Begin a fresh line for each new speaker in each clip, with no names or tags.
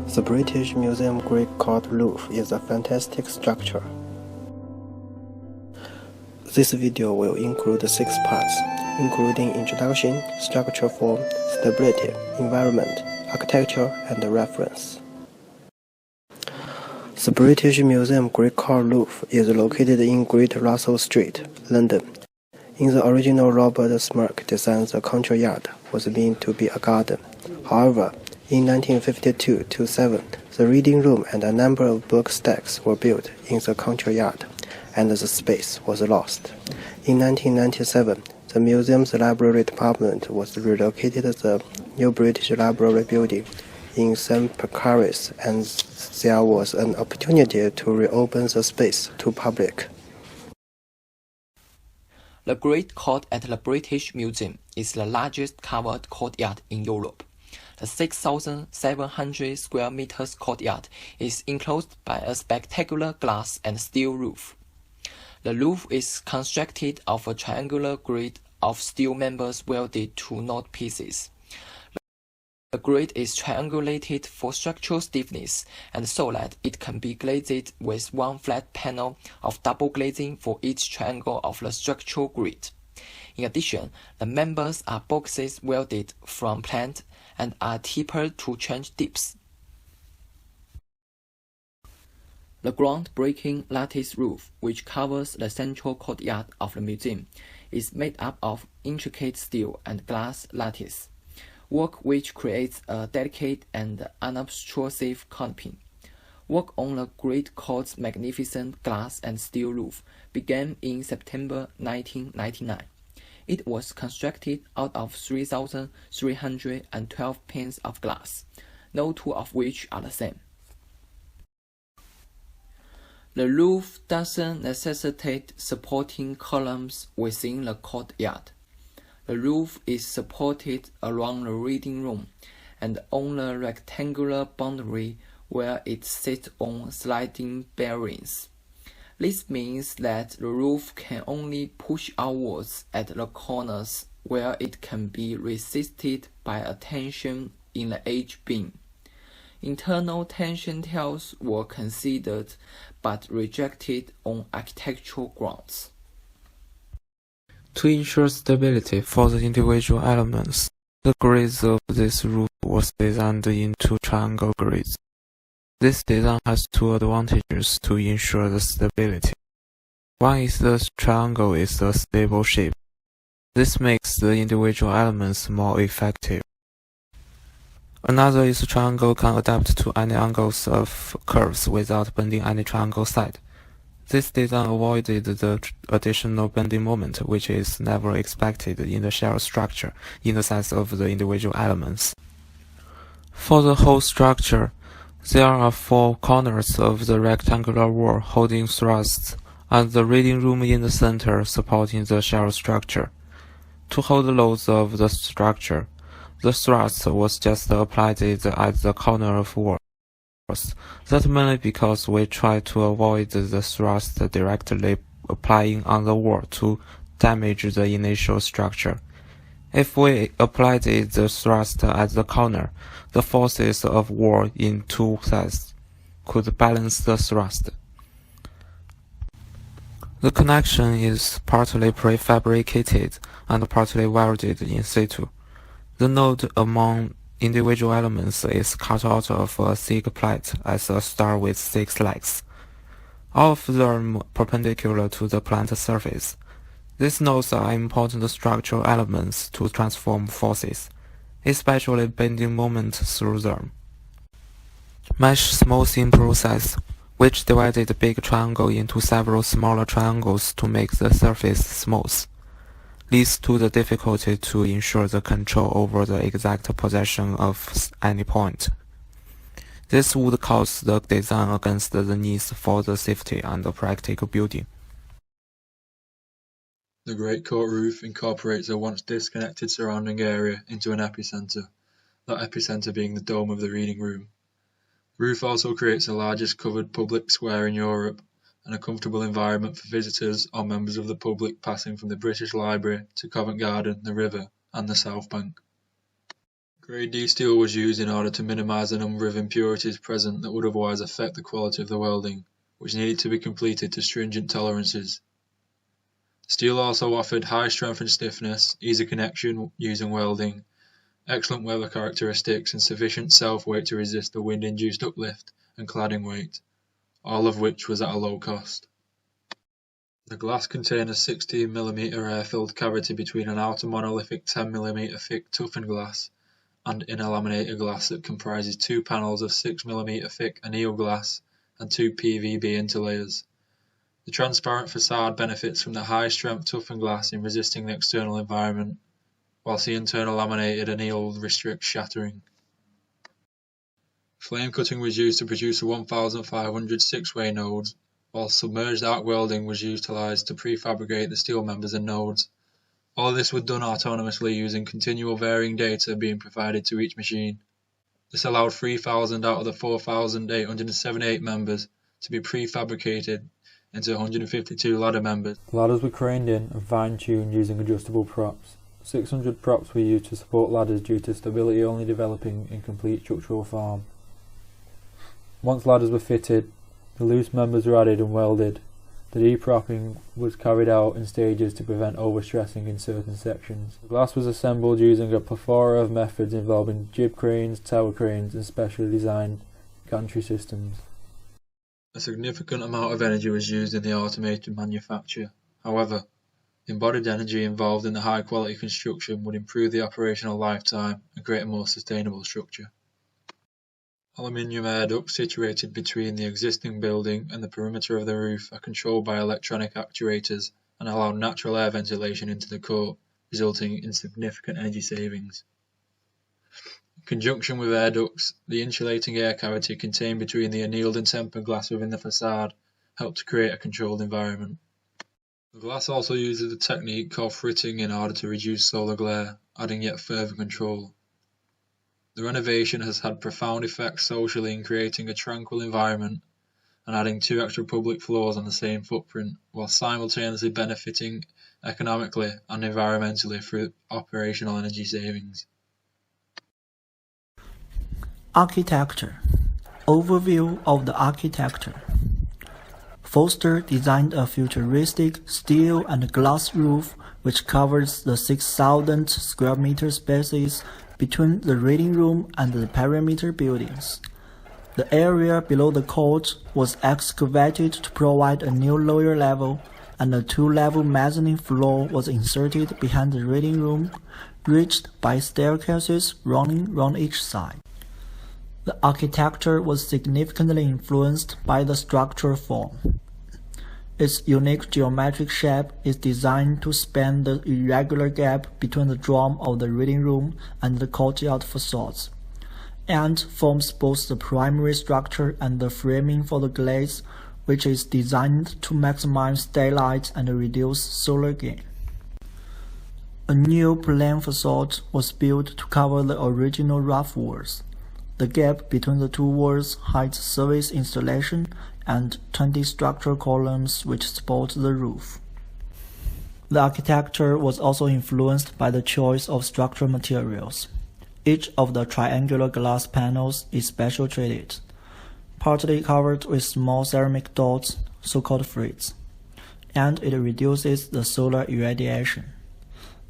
The British Museum Great Court Roof is a fantastic structure. This video will include 6 parts, including introduction, structure form, stability, environment, architecture, and reference. The British Museum Great Court Roof is located in Great Russell Street, London. In the original, Robert Smirke designed the courtyard was meant to be a garden. However, in 1952-7, the reading room and a number of book stacks were built in the courtyard, and the space was lost. In 1997, the museum's library department was relocated to the New British Library building in St. Pancras, and there was an opportunity to reopen the space to public.
The Great Court at the British Museum is the largest covered courtyard in Europe. The 6,700 square meters courtyard is enclosed by a spectacular glass and steel roof. The roof is constructed of a triangular grid of steel members welded to knot pieces. The grid is triangulated for structural stiffness and so that it can be glazed with one flat panel of double glazing for each triangle of the structural grid. In addition, the members are boxes welded from plant and are tapered to change dips. The groundbreaking lattice roof, which covers the central courtyard of the museum, is made up of intricate steel and glass lattice, work which creates a delicate and unobtrusive canopy. Work on the Great Court's magnificent glass and steel roof began in September 1999. It was constructed out of 3,312 panes of glass, no two of which are the same. The roof doesn't necessitate supporting columns within the courtyard. The roof is supported around the reading room and on the rectangular boundary where it sits on sliding bearings. This means that the roof can only push outwards at the corners where it can be resisted by a tension in the H-beam. Internal tension tails were considered but rejected on architectural grounds.
To ensure stability for the individual elements, the grids of this roof was designed into triangle grids. This design has 2 advantages to ensure the stability. One is the triangle is a stable shape. This makes the individual elements more effective. Another is the triangle can adapt to any angles of curves without bending any triangle side. This design avoided the additional bending moment, which is never expected in the shell structure in the size of the individual elements. For the whole structure, there are 4 corners of the rectangular wall holding thrusts, and the reading room in the center supporting the shell structure. To hold the loads of the structure, the thrust was just applied at the corner of walls. That mainly because we try to avoid the thrust directly applying on the wall to damage the initial structure. If we applied the thrust at the corner, the forces of wall in 2 sides could balance the thrust. The connection is partly prefabricated and partly welded in situ. The node among individual elements is cut out of a thick plate as a star with 6 legs, all of them perpendicular to the plant surface. These nodes are important structural elements to transform forces, especially bending moment through them. Mesh smoothing process, which divided the big triangle into several smaller triangles to make the surface smooth, leads to the difficulty to ensure the control over the exact position of any point. This would cause the design against the needs for the safety and the practical building.
The Great Court roof incorporates a once disconnected surrounding area into an epicenter, that epicenter being the dome of the reading room. The roof also creates the largest covered public square in Europe and a comfortable environment for visitors or members of the public passing from the British Library to Covent Garden, the river, and the South Bank. Grade D steel was used in order to minimize the number of impurities present that would otherwise affect the quality of the welding, which needed to be completed to stringent tolerances. Steel also offered high strength and stiffness, easy connection using welding, excellent weather characteristics, and sufficient self-weight to resist the wind-induced uplift and cladding weight, all of which was at a low cost. The glass contained a 16mm air-filled cavity between an outer monolithic 10mm thick toughened glass and inner laminated glass that comprises two panels of 6mm thick anneal glass and two PVB interlayers. The transparent facade benefits from the high-strength toughened glass in resisting the external environment, whilst the internal laminated anneal restricts shattering. Flame cutting was used to produce a 1,500 six-way nodes, while submerged arc welding was utilised to prefabricate the steel members and nodes. All of this was done autonomously using continual varying data being provided to each machine. This allowed 3,000 out of the 4,878 members to be prefabricated into 152 ladder members.
Ladders were craned in and fine-tuned using adjustable props. 600 props were used to support ladders due to stability only developing in complete structural form. Once ladders were fitted, the loose members were added and welded. The depropping was carried out in stages to prevent overstressing in certain sections. The glass was assembled using a plethora of methods involving jib cranes, tower cranes, and specially designed gantry systems.
A significant amount of energy was used in the automated manufacture. However, the embodied energy involved in the high-quality construction would improve the operational lifetime and create a more sustainable structure. Aluminium air ducts situated between the existing building and the perimeter of the roof are controlled by electronic actuators and allow natural air ventilation into the court, resulting in significant energy savings. In conjunction with air ducts, the insulating air cavity contained between the annealed and tempered glass within the facade helped to create a controlled environment. The glass also uses a technique called fritting in order to reduce solar glare, adding yet further control. The renovation has had profound effects socially in creating a tranquil environment and adding 2 extra public floors on the same footprint, while simultaneously benefiting economically and environmentally through operational energy savings.
Architecture. Overview of the architecture. Foster designed a futuristic steel and glass roof which covers the 6,000 square meter spaces between the reading room and the perimeter buildings. The area below the court was excavated to provide a new lower level, and a 2-level mezzanine floor was inserted behind the reading room, reached by staircases running round each side. The architecture was significantly influenced by the structural form. Its unique geometric shape is designed to span the irregular gap between the dome of the reading room and the courtyard facades, and forms both the primary structure and the framing for the glaze, which is designed to maximize daylight and reduce solar gain. A new plain facade was built to cover the original rough walls. The gap between the two walls hides service installation and 20 structural columns which support the roof. The architecture was also influenced by the choice of structural materials. Each of the triangular glass panels is special treated, partly covered with small ceramic dots, so-called frits, and it reduces the solar irradiation.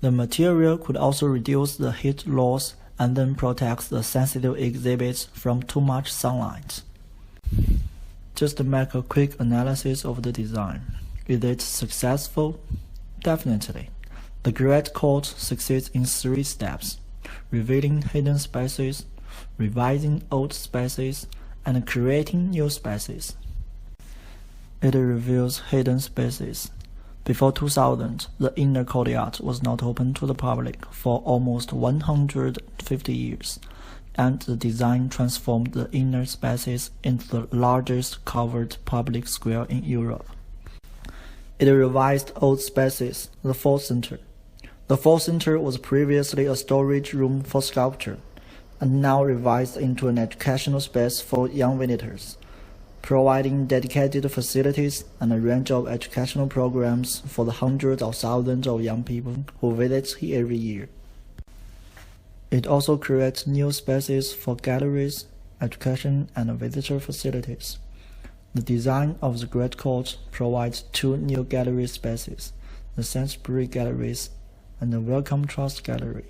The material could also reduce the heat loss and then protects the sensitive exhibits from too much sunlight. Just to make a quick analysis of the design. Is it successful? Definitely. The Great Court succeeds in 3 steps: revealing hidden spaces, revising old spaces, and creating new spaces. It reveals hidden spaces. Before 2000, the inner courtyard was not open to the public for almost 150 years, and the design transformed the inner spaces into the largest covered public square in Europe. It revised old spaces, the Fall Center. The Fall Center was previously a storage room for sculpture, and now revised into an educational space for young visitors, providing dedicated facilities and a range of educational programs for the hundreds of thousands of young people who visit here every year. It also creates new spaces for galleries, education, and visitor facilities. The design of the Great Court provides 2 new gallery spaces, the Sainsbury Galleries and the Wellcome Trust Gallery.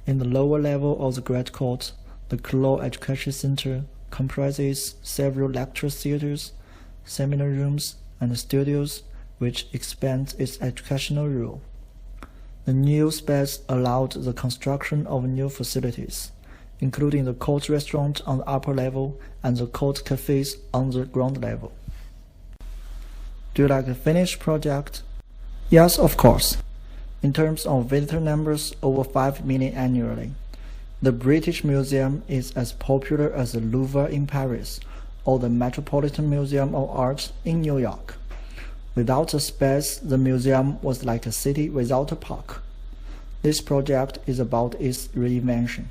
In the lower level of the Great Court, the Clough Education Center comprises several lecture theaters, seminar rooms, and studios, which expands its educational role. The new space allowed the construction of new facilities, including the court restaurant on the upper level and the court cafes on the ground level. Do you like a finished project? Yes, of course. In terms of visitor numbers, over 5 million annually. The British Museum is as popular as the Louvre in Paris or the Metropolitan Museum of Art in New York. Without the space, the museum was like a city without a park. This project is about its reinvention.